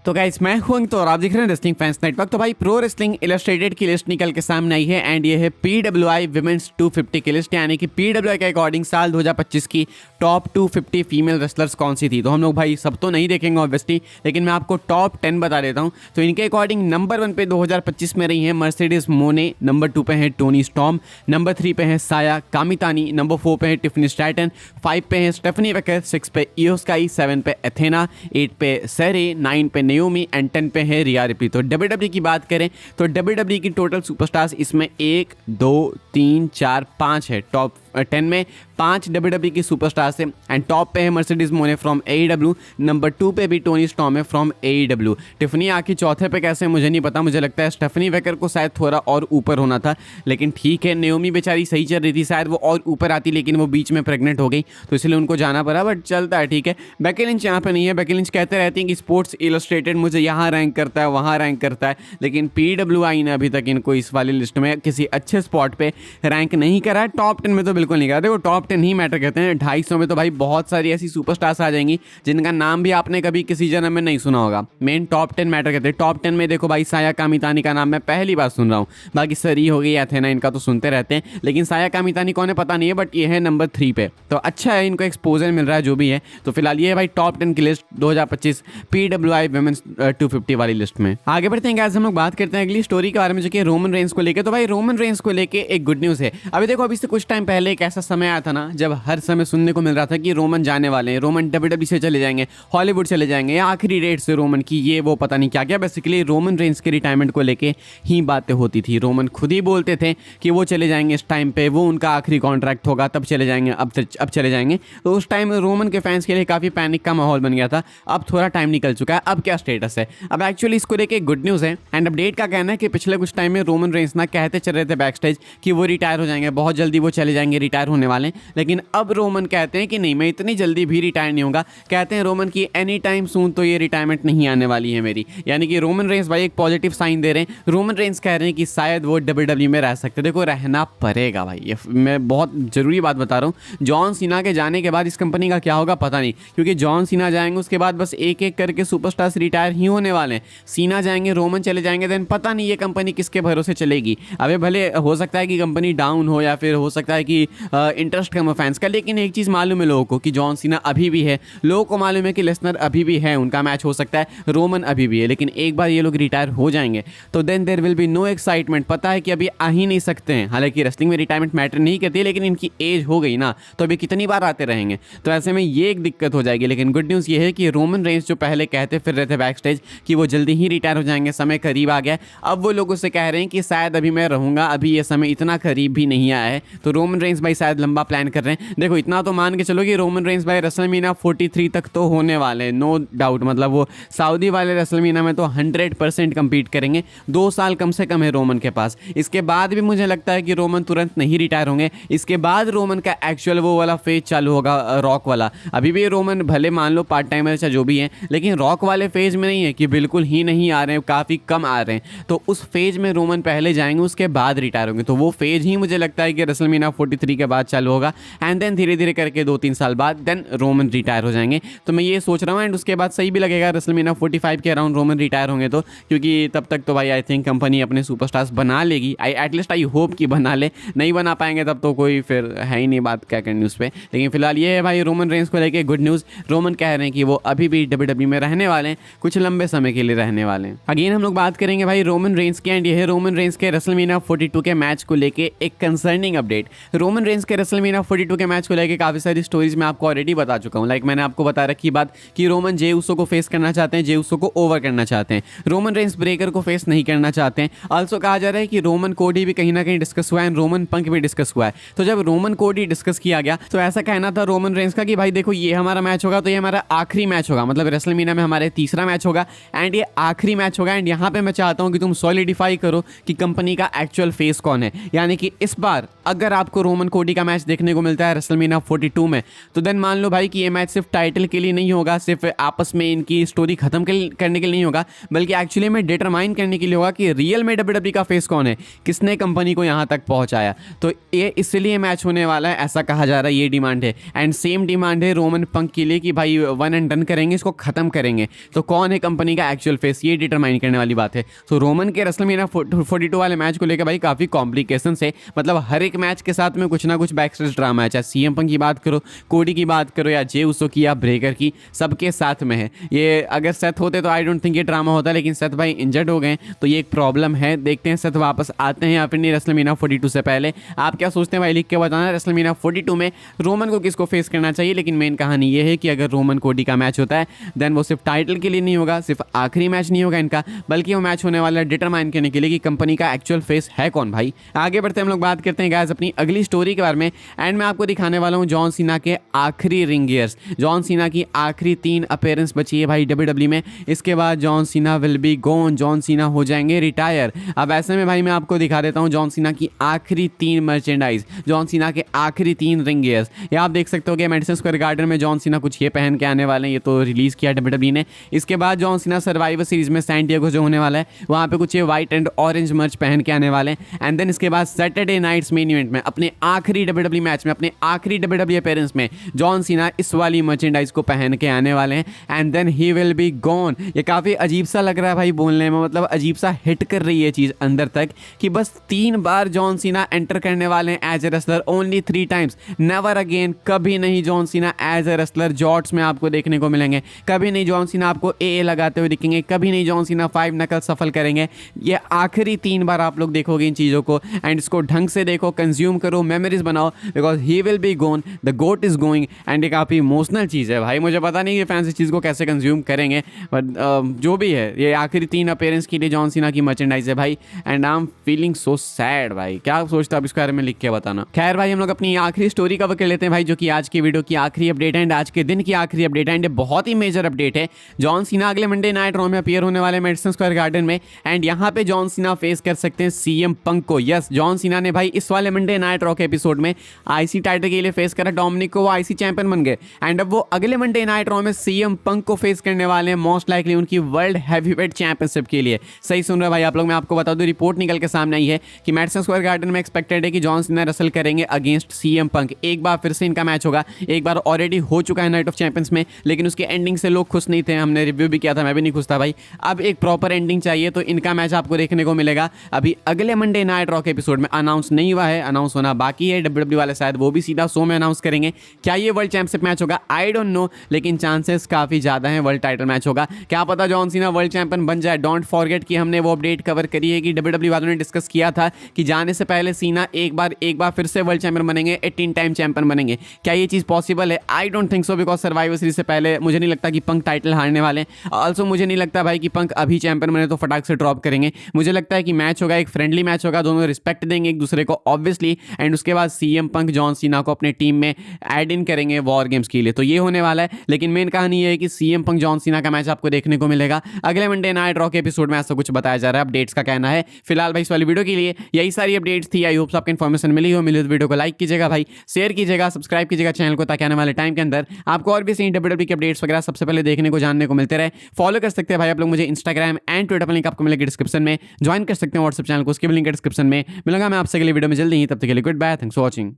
तो गाइस मैं हूं तो और आप देख रहे हैं रेसलिंग फैंस नेटवर्क। तो भाई प्रो रेसलिंग इलस्ट्रेटेड की लिस्ट निकल के सामने आई है एंड ये है PWI विमेंस 250 की लिस्ट, यानी कि PWI के अकॉर्डिंग साल 2025 की टॉप 250 फीमेल रेसलर्स कौन सी थी। तो हम लोग भाई सब तो नहीं देखेंगे ऑब्वियसली, लेकिन मैं आपको टॉप 10 बता देता हूं। तो इनके अकॉर्डिंग नंबर 1 पे 2025 में रही है मर्सिडीज मोने, नंबर 2 पे है टोनी स्टॉर्म, नंबर 3 पे है साया कामितानी, नंबर 4 पे है टिफनी स्ट्रैटन, 5 पे है स्टेफनी वेकर, 6 पे इयो स्काई, 7 पे एथेना, 8 पे सेरे, 9 पे नेओमी एंड 10 पे है रिया रिप्ली। तो WWE की बात करें तो WWE की टोटल सुपरस्टार्स इसमें 1 2 3 4 5 है। टॉप 10 में 5 WWE की सुपरस्टार्स है एंड टॉप पे है मर्सिडीज मोने फ्रॉम AEW, नंबर 2 पे भी टोनी स्टॉर्म है फ्रॉम AEW। टिफनी आखिर चौथे पे कैसे मुझे नहीं पता, मुझे लगता है स्टेफनी वेकर को शायद थोड़ा और ऊपर होना था, लेकिन ठीक है। नेओमी बेचारी सही चल रही थी, शायद वो और ऊपर आती, लेकिन वो बीच में प्रेग्नेंट हो गई तो इसलिए उनको जाना पड़ा, बट चलता है, ठीक है। बेकी लिंच यहाँ पे नहीं है। बेकी लिंच कहते रहती हैं कि स्पोर्ट्स इलस्ट्रेटेड मुझे यहाँ रैंक करता है, वहाँ रैंक करता है, लेकिन PWI ने अभी तक इनको इस वाली लिस्ट में किसी अच्छे स्पॉट पे रैंक नहीं करा है। टॉप 10 में तो बिल्कुल नहीं करा। देखो टॉप 10 ही मैटर करते हैं। 250 में तो भाई बहुत सारी ऐसी सुपरस्टार्स आ जाएंगी जिनका नाम भी आपने कभी किसी जन्म में नहीं सुना होगा। मेन टॉप 10 मैटर करते हैं। टॉप 10 में देखो भाई साया कामितानी का नाम मैं पहली बार सुन रहा हूँ, बाकी सरी हो गई, एथेना, इनका तो सुनते रहते हैं, लेकिन साया कामितानी कौन है पता नहीं है, बट ये है नंबर 3 पे। तो अच्छा है, इनको एक्सपोजर मिल रहा है जो भी है। तो फिलहाल ये है भाई टॉप 10 की लिस्ट 2025 PWI वुमेन्स 250 वाली लिस्ट में। आगे बढ़ते हैं आज हम लोग बात करते हैं अगली स्टोरी के बारे में, जो कि रोमन रेंस को लेकर। तो भाई रोमन रेंस को लेके एक गुड न्यूज़ है। अभी देखो अभी से कुछ टाइम पहले एक ऐसा समय आया था ना जब हर समय सुनने को मिल रहा था कि रोमन जाने वाले हैं, रोमन WWE से चले जाएंगे, हॉलीवुड चले जाएंगे, या आखिरी डेट से रोमन की ये वो पता नहीं क्या क्या। बेसिकली रोमन रेंस के रिटायरमेंट को लेके ही बातें होती थी। रोमन खुद ही बोलते थे कि वो चले जाएंगे इस टाइम पे, वो उनका आखिरी कॉन्ट्रैक्ट होगा तब चले जाएंगे, अब चले जाएंगे। तो उस टाइम रोमन के फैंस के लिए काफ़ी पैनिक का माहौल बन गया था। अब थोड़ा टाइम निकल चुका है, अब क्या स्टेटस है। अब एक्चुअली इसको लेके गुड न्यूज़ है एंड अपडेट का कहना है कि पिछले कुछ टाइम में रोमन रेंस ना कहते चल रहे थे बैक स्टेज कि वो रिटायर हो जाएंगे, बहुत जल्दी वो चले जाएंगे, रिटायर होने वाले हैं। लेकिन अब रोमन कहते हैं कि नहीं, मैं इतनी जल्दी भी रिटायर नहीं होगा। कहते हैं रोमन की एनी टाइम सून तो ये रिटायरमेंट नहीं आने वाली है मेरी। यानी कि रोमन रेंस भाई एक पॉजिटिव साइन दे रहे हैं। रोमन रेंस कह रहे हैं कि शायद वो WWE में रह सकते। देखो रहना पड़ेगा भाई, ये मैं बहुत ज़रूरी बात बता रहा हूँ। जॉन सीना के जाने के बाद इस कंपनी का क्या होगा पता नहीं, क्योंकि जॉन सीना जाएंगे उसके बाद बस एक एक करके सुपरस्टार्स रिटायर ही होने वाले हैं। सीना जाएंगे, रोमन चले जाएंगे, देन पता नहीं ये कंपनी किसके भरोसे चलेगी। अबे भले हो सकता है कि कंपनी डाउन हो, या फिर हो सकता है कि इंटरेस्ट कम हो फैंस का, लेकिन एक चीज़ मालूम है लोगों को कि जॉन सीना अभी भी है, लोगों को मालूम है कि लेसनर अभी भी है, उनका मैच हो सकता है, रोमन अभी भी है, लेकिन एक बार ये लोग रिटायर हो जाएंगे तो then there will be no excitement. पता है कि अभी आ ही नहीं सकते हैं। हालांकि रेसलिंग में रिटायरमेंट मैटर नहीं करती है, लेकिन इनकी एज हो गई ना, तो अभी कितनी बार आते रहेंगे, तो ऐसे में ये एक दिक्कत हो जाएगी। लेकिन गुड न्यूज़ ये है कि रोमन रेंस जो पहले कहते फिर रहे थे बैक स्टेज कि वो जल्दी ही रिटायर हो जाएंगे, समय करीब आ गया, अब वो लोगों से कह रहे हैं कि शायद अभी मैं रहूँगा, अभी ये समय इतना करीब भी नहीं आया है। तो रोमन रेंस भाई शायद लंबा प्लान कर रहे हैं। देखो इतना तो मान के चलो कि रोमन रेंस भाई रेसलमीनिया 43 तक तो होने वाले हैं, नो डाउट। मतलब वो सऊदी वाले रेसलमीनिया में तो 100% कम्पीट करेंगे। 2 साल कम से कम है रोमन के पास। इसके बाद भी मुझे लगता है कि रोमन तुरंत नहीं रिटायर होंगे। इसके बाद रोमन का एक्चुअल वो वाला फेज चालू होगा, रॉक वाला। अभी भी रोमन भले मान लो पार्ट टाइमर चाहे जो भी है, लेकिन रॉक वाले फेज में नहीं है कि बिल्कुल ही नहीं आ रहे हैं, काफ़ी कम आ रहे हैं। तो उस फेज में रोमन पहले जाएंगे, उसके बाद रिटायर होंगे। तो वो फेज ही मुझे लगता है कि रेसलमीनिया 43 के बाद चालू होगा एंड देन धीरे धीरे करके 2-3 साल बाद देन रोमन रिटायर हो जाएंगे। तो मैं ये सोच रहा हूँ एंड उसके बाद सही भी लगेगा रेसलमीनिया 45 के अराउंड रोमन रिटायर होंगे तो, क्योंकि तब तक तो भाई आई थिंक कंपनी अपने सुपरस्टार्स बना लेगी। एटलीस्ट आई होप कि बना ले। नहीं बना पाएंगे तब तो कोई फिर है ही नहीं बात क्या करनी उस पर। लेकिन फिलहाल ये है भाई रोमन रेंस को लेके गुड न्यूज़। रोमन कह रहे हैं कि वो अभी भी WWE में रहने वाले हैं, कुछ लंबे समय के लिए रहने वाले हैं। अगेन हम लोग बात करेंगे भाई रोमन रेंस की एंड ये है रोमन रेंस के रेसलमीनिया 42 के मैच को लेके एक कंसर्निंग अपडेट। रोमन रेंस के रेसलमीनिया 42 के मैच को लेके काफ़ी सारी स्टोरीज मैं आपको ऑलरेडी बता चुका हूँ। लाइक मैंने आपको बता रखी बात कि रोमन जे उसो को फेस करना चाहते हैं, जे उसो को ओवर करना चाहते हैं, रोमन रेंस ब्रेकर को फेस नहीं करना चाहते हैं। ऑल्सो कहा जा रहा है कि रोमन कोडी भी कहीं ना कहीं डिस्कस हुआ है, रोमन पंक भी डिस्कस हुआ है। तो जब रोमन कोडी डिस्कस किया गया तो ऐसा कहना था रोमन रेंस का कि भाई देखो ये हमारा मैच होगा तो ये हमारा आखिरी मैच होगा, मतलब रेसलमीनिया में हमारे तीसरा मैच होगा एंड ये आखिरी मैच होगा। एंड यहाँ पे मैं चाहता हूँ कि तुम सॉलिडिफाई करो कि कंपनी का एक्चुअल फेस कौन है। यानी कि इस बार अगर आपको रोमन रोमन कोडी का मैच देखने को मिलता है रेसलमेनिया 42 में, तो देन मान लो भाई कि ये मैच सिर्फ टाइटल के लिए नहीं होगा, सिर्फ आपस में इनकी स्टोरी खत्म करने के लिए नहीं होगा, बल्कि एक्चुअली में डिटरमाइन करने के लिए होगा कि रियल में डब्ल्यूडब्ल्यूई का फेस कौन है, किसने कंपनी को यहाँ तक पहुँचाया। तो ये इसलिए मैच होने वाला है, ऐसा कहा जा रहा है, ये डिमांड है। एंड सेम डिमांड है रोमन पंक के लिए कि भाई वन एंड डन करेंगे, इसको खत्म करेंगे, तो कौन है कंपनी का एक्चुअल फेस, ये डिटरमाइन करने वाली बात है। तो रोमन के रेसलमेनिया 42 वाले मैच को लेकर भाई काफ़ी कॉम्प्लिकेशन है, मतलब हर एक मैच के साथ में कुछ ना कुछ बैकस्टेज ड्रामा है, चाहे सीएम पंक की बात करो, कोडी की बात करो, या जे उसो की या ब्रेकर की, सबके साथ में है। ये अगर सेथ होते तो आई डोंट थिंक ये ड्रामा होता, लेकिन सेथ भाई इंजर्ड हो गए तो ये एक प्रॉब्लम है। देखते हैं सेथ वापस आते हैं या फिर नहीं रेसलमेनिया 42 से पहले। आप क्या सोचते हैं भाई, लिख के बताना रेसलमेनिया 42 में रोमन को किसको फेस करना चाहिए। लेकिन मेन कहानी ये है कि अगर रोमन कोडी का मैच होता है देन वो सिर्फ टाइटल के लिए नहीं होगा, सिर्फ आखिरी मैच नहीं होगा इनका, बल्कि वो मैच होने वाला है डिटरमाइन करने के लिए कि कंपनी का एक्चुअल फेस है कौन। भाई आगे बढ़ते हम लोग बात करते हैं गाइस अपनी अगली स्टोरी के बारे में, एंड मैं आपको दिखाने वाला हूँ जॉन सीना के आखिरी रिंग गियर्स। जॉन सीना की आखिरी 3 अपीयरेंस बची है भाई डब्ल्यूडब्ल्यूई में, इसके बाद John Cena will be gone, John Cena हो जाएंगे रिटायर। अब ऐसे में भाई मैं आपको दिखा देता हूँ जॉन सीना की आखिरी 3 मर्चेंडाइज, जॉन सीना के आखिरी 3 रिंग गियर्स। ये आप देख सकते हो कि मैडिसन स्क्वायर गार्डन में जॉन सीना कुछ ये पहन के आने वाले हैं, ये तो रिलीज़ किया डब्ल्यूडब्ल्यूई ने। इसके बाद जॉन सीना सर्वाइवर सीरीज में सैन डिएगो जो होने वाला है वहाँ पे कुछ ये व्हाइट एंड ऑरेंज मर्च पहन के आने वाले हैं। एंड देन इसके बाद सैटरडे नाइट्स मेन इवेंट में अपने आखिरी डब्ल्यूडब्ल्यूई मैच में, अपने आखिरी डब्ल्यूडब्ल्यूई अपीयरेंस में जॉन सीना इस वाली मर्चेंडाइज को पहन के आने वाले हैं, and then he will be gone. ये काफ़ी अजीब सा लग रहा है भाई बोलने में, मतलब अजीब सा हिट कर रही है चीज़ अंदर तक कि बस 3 बार जॉन सीना एंटर करने वाले हैं as a wrestler, only 3 times, never again. कभी नहीं John Cena as a wrestler जॉर्ट्स में आपको देखने को मिलेंगे, कभी नहीं जॉन सीना आपको ए लगाते हुए दिखेंगे, कभी नहीं जॉन सीना 5 नकल सफल करेंगे। ये आखिरी 3 बार आप लोग देखोगे इन चीज़ों को, एंड इसको ढंग से देखो, कंज्यूम करो, मेमोरीज बनाओ, because he will be gone, the goat is going. And ये काफ़ी इमोशनल चीज़ है भाई, मुझे पता नहीं कि फैंस इस चीज़ को कैसे कंज्यूम करेंगे, बट जो भी है ये आखिरी 3 अपीयरेंस के लिए जॉन सीना की मर्चेंडाइज है भाई, and I am feeling so sad. भाई क्या सोचता है आप इसके बारे में, लिख के बताना। खैर भाई हम लोग अपनी आखिरी स्टोरी कवर कर लेते हैं भाई, जो कि आज की वीडियो की आखिरी अपडेट है एंड आज के दिन की आखिरी अपडेट है, एंड बहुत ही मेजर अपडेट है। जॉन सीना अगले मंडे नाइट रॉ में अपीयर होने वाले मैडिसन स्क्वायर गार्डन में, एंड यहाँ पे जॉन सीना फेस कर सकते हैं सीएम पंक को। यस, जॉन सीना ने भाई इस वाले मंडे नाइट रॉ के एपिसोड में आईसी टाइटल के लिए फेस करा डोमिनिक को, वो आईसी चैंपियन बन गए, एंड अब वो अगले मंडे नाइट रॉ में सीएम पंक को फेस करने वाले हैं, मोस्ट लाइकली उनकी वर्ल्ड हैवीवेट चैंपियनशिप के लिए। सही सुन रहे भाई आप लोग, मैं आपको बता दूं रिपोर्ट निकल के सामने आई है कि मैडिसन स्क्वायर गार्डन में एक्सपेक्टेड है कि जॉन सीना रेसल करेंगे अगेंस्ट सीएम पंक। एक बार फिर से इनका मैच होगा, एक बार ऑलरेडी हो चुका है नाइट ऑफ चैंपियंस में, लेकिन उसके एंडिंग से लोग खुश नहीं थे, हमने रिव्यू भी किया था, मैं भी नहीं खुश था भाई। अब एक प्रॉपर एंडिंग चाहिए, तो इनका मैच आपको देखने को मिलेगा अभी अगले मंडे नाइट रॉ के एपिसोड में। अनाउंस नहीं हुआ है, अनाउंस होना बाकी है, डब्ल्यूडब्ल्यूई वाले शायद वो भी सीधा शो में अनाउंस करेंगे। क्या ये वर्ल्ड चैंपियनशिप मैच होगा, आई डोंट नो, लेकिन चांसेस काफी ज्यादा हैं वर्ल्ड टाइटल मैच होगा। क्या पता जॉन सीना वर्ल्ड चैंपियन बन जाए। डोंट फॉरगेट कि हमने वो अपडेट कवर करी है कि डब्ल्यूडब्ल्यूई वालों ने डिस्कस किया था कि जाने से पहले सीना एक बार फिर से वर्ल्ड चैंपियन बनेंगे, 18 टाइम चैंपियन बनेंगे। क्या ये चीज पॉसिबल है? I don't think so, because survivor series से पहले मुझे नहीं लगता कि पंक टाइटल हारने वाले हैं। ऑल्सो मुझे नहीं लगता भाई कि पंक अभी चैंपियन बने तो फटाक से ड्रॉप करेंगे। मुझे लगता है कि मैच होगा, एक फ्रेंडली मैच होगा, दोनों रिस्पेक्ट देंगे एक दूसरे को ऑब्वियसली, एंड उसके बाद सीएम पंक जॉन सीना को अपने टीम में ऐड इन करेंगे वॉर गेम्स के लिए, तो ये होने वाला है। लेकिन मेन कहानी ये है कि सीएम पंक जॉन सीना का मैच आपको देखने को मिलेगा अगले मंडे नाइट रॉ के एपिसोड में, ऐसा कुछ बताया जा रहा है, अपडेट्स का कहना है। फिलहाल भाई इस वाली वीडियो के लिए यही सारी अपडेट्स थी। आई होप आपको इन्फॉर्मेशन मिली हो, मिली तो वीडियो को लाइक कीजिएगा भाई, शेयर कीजिएगा, सब्सक्राइब कीजिएगा चैनल को, ताकि आने वाले टाइम के अंदर आपको और भी सही डब्ल्यूडब्ल्यूई के अपडेट्स वगैरह सबसे पहले देखने को जानने को मिलते रहे। फॉलो कर सकते हैं भाई आप लोग मुझे इंस्टाग्राम एंड ट्विटर पर, लिंक आपको मिलेगा डिस्क्रिप्शन में। ज्वाइन कर सकते हैं व्हाट्सएप चैनल को, उसके भी लिंक डिस्क्रिप्शन में। मिलूंगा मैं आपसे अगली वीडियो में जल्दी ही, तब तक के लिए good bye, thanks for watching.